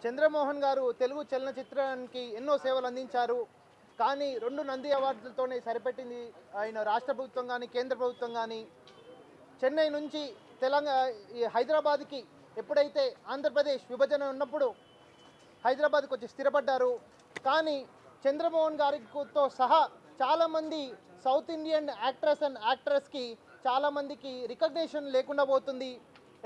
చంద్రమోహన్ గారు తెలుగు చలనచిత్రానికి ఎన్నో సేవలు అందించారు. కానీ 2 నంది అవార్డులతోనే సరిపెట్టింది ఆయన రాష్ట్ర ప్రభుత్వం గానీ, కేంద్ర ప్రభుత్వం గానీ. చెన్నై నుంచి ఈ హైదరాబాద్‌కి ఎప్పుడైతే ఆంధ్రప్రదేశ్ విభజన ఉన్నప్పుడు హైదరాబాద్‌కి వచ్చి స్థిరపడ్డారు. కానీ చంద్రమోహన్ గారితో సహా చాలామంది సౌత్ ఇండియన్ యాక్టర్స్ అండ్ యాక్ట్రెస్‌కి చాలామందికి రికగ్నిషన్ లేకుండా పోతుంది.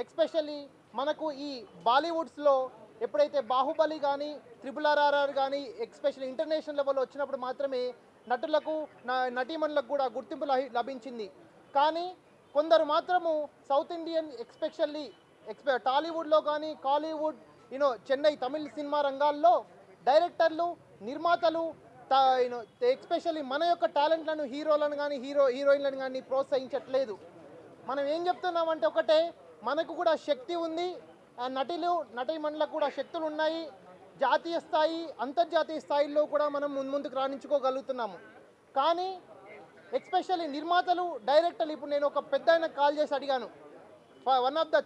ఎస్పెషల్లీ మనకు ఈ బాలీవుడ్స్‌లో ఎప్పుడైతే బాహుబలి కానీ, ట్రిపుల్ ఆర్ఆర్ఆర్ కానీ ఎస్పెషల్లీ ఇంటర్నేషనల్ లెవెల్లో వచ్చినప్పుడు మాత్రమే నటులకు, నటీమణులకు కూడా గుర్తింపు లభించింది. కానీ కొందరు మాత్రము సౌత్ ఇండియన్ ఎస్పెషల్లీ టాలీవుడ్లో కానీ, కాలీవుడ్, చెన్నై తమిళ్ సినిమా రంగాల్లో డైరెక్టర్లు, నిర్మాతలు ఎస్పెషల్లీ మన యొక్క టాలెంట్లను హీరోలను కానీ, హీరోయిన్లను కానీ ప్రోత్సహించట్లేదు. మనం ఏం చెప్తున్నామంటే ఒకటే, మనకు కూడా శక్తి ఉంది, నటీమణులకు కూడా శక్తులు ఉన్నాయి. జాతీయ స్థాయి, అంతర్జాతీయ స్థాయిల్లో కూడా మనం ముందుకు రాణించుకోగలుగుతున్నాము. కానీ ఎస్పెషల్లీ నిర్మాతలు, డైరెక్టర్లు, ఇప్పుడు నేను ఒక పెద్ద ఆయనకు కాల్ చేసి అడిగాను, వన్ ఆఫ్ ద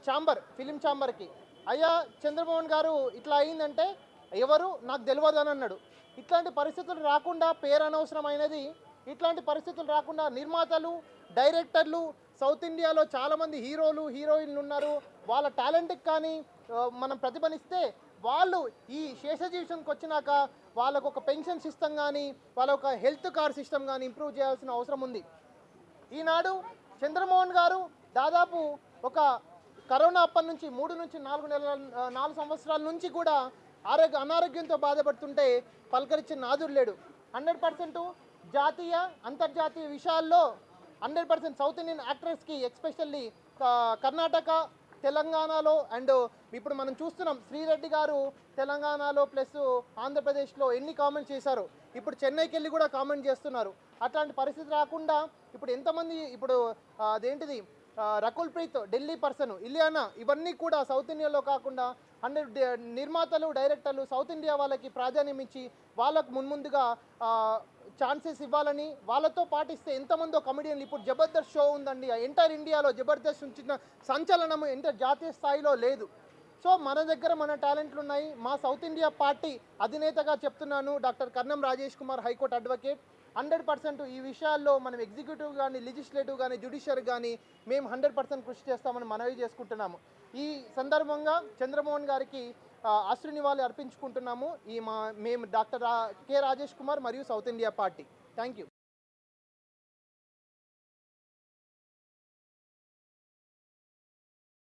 ఫిలిం ఛాంబర్కి, అయ్యా చంద్రమోహన్ గారు ఇట్లా అయిందంటే ఎవరు నాకు తెలియదు అని అన్నాడు. ఇట్లాంటి పరిస్థితులు రాకుండా, పేరు అనవసరమైనది, ఇట్లాంటి పరిస్థితులు రాకుండా నిర్మాతలు, డైరెక్టర్లు, సౌత్ ఇండియాలో చాలామంది హీరోలు, హీరోయిన్లు ఉన్నారు. వాళ్ళ టాలెంట్కి కానీ మనం ప్రతిభనిస్తే వాళ్ళు ఈ శేషజీవిషన్కి వచ్చినాక వాళ్ళకు ఒక పెన్షన్ సిస్టమ్ కానీ, వాళ్ళ ఒక హెల్త్ కార్డ్ సిస్టమ్ కానీ ఇంప్రూవ్ చేయాల్సిన అవసరం ఉంది. ఈనాడు చంద్రమోహన్ గారు దాదాపు ఒక కరోనా అప్పటి నుంచి 3 నుంచి 4 సంవత్సరాల నుంచి కూడా అనారోగ్యంతో బాధపడుతుంటే పలకరించిన నాదుడు లేడు. 100% జాతీయ, అంతర్జాతీయ విషయాల్లో 100% సౌత్ ఇండియన్ యాక్టర్స్కి ఎస్పెషల్లీ కర్ణాటక, తెలంగాణలో అండ్ ఇప్పుడు మనం చూస్తున్నాం శ్రీరెడ్డి గారు తెలంగాణలో ప్లస్ ఆంధ్రప్రదేశ్లో ఎన్ని కామెంట్స్ చేశారు. ఇప్పుడు చెన్నైకి వెళ్ళి కూడా కామెంట్ చేస్తున్నారు. అట్లాంటి పరిస్థితి రాకుండా ఇప్పుడు ఎంతమంది, ఇప్పుడు అదేంటిది రకుల్ ప్రీత్ ఢిల్లీ పర్సన్, ఇలియానా, ఇవన్నీ కూడా సౌత్ ఇండియాలో కాకుండా 100 నిర్మాతలు, డైరెక్టర్లు సౌత్ ఇండియా వాళ్ళకి ప్రాధాన్యం ఇచ్చి వాళ్ళకు ముందుగా ఛాన్సెస్ ఇవ్వాలని, వాళ్ళతో పాటిస్తే ఎంతమందో కమెడియన్లు, ఇప్పుడు జబర్దస్త్ షో ఉందండి, ఎంటైర్ ఇండియాలో జబర్దస్త్ ఉంచిన సంచలనం జాతీయ స్థాయిలో లేదు. సో మన దగ్గర మన టాలెంట్లు ఉన్నాయి. మా సౌత్ ఇండియా పార్టీ అధినేతగా చెప్తున్నాను, డాక్టర్ కర్ణం రాజేష్ కుమార్, హైకోర్టు అడ్వకేట్, 100% ఈ విషయాల్లో మనం ఎగ్జిక్యూటివ్ కానీ, లెజిస్లేటివ్ కానీ, జ్యుడిషియరీ కానీ మేము 100% కృషి చేస్తామని మనవి చేసుకుంటున్నాము. ఈ సందర్భంగా చంద్రమోహన్ గారికి అశ్రు నివాళి అర్పించుకుంటున్నాము. మేము డాక్టర్ కె రాజేష్ కుమార్ మరియు south India party. Thank you.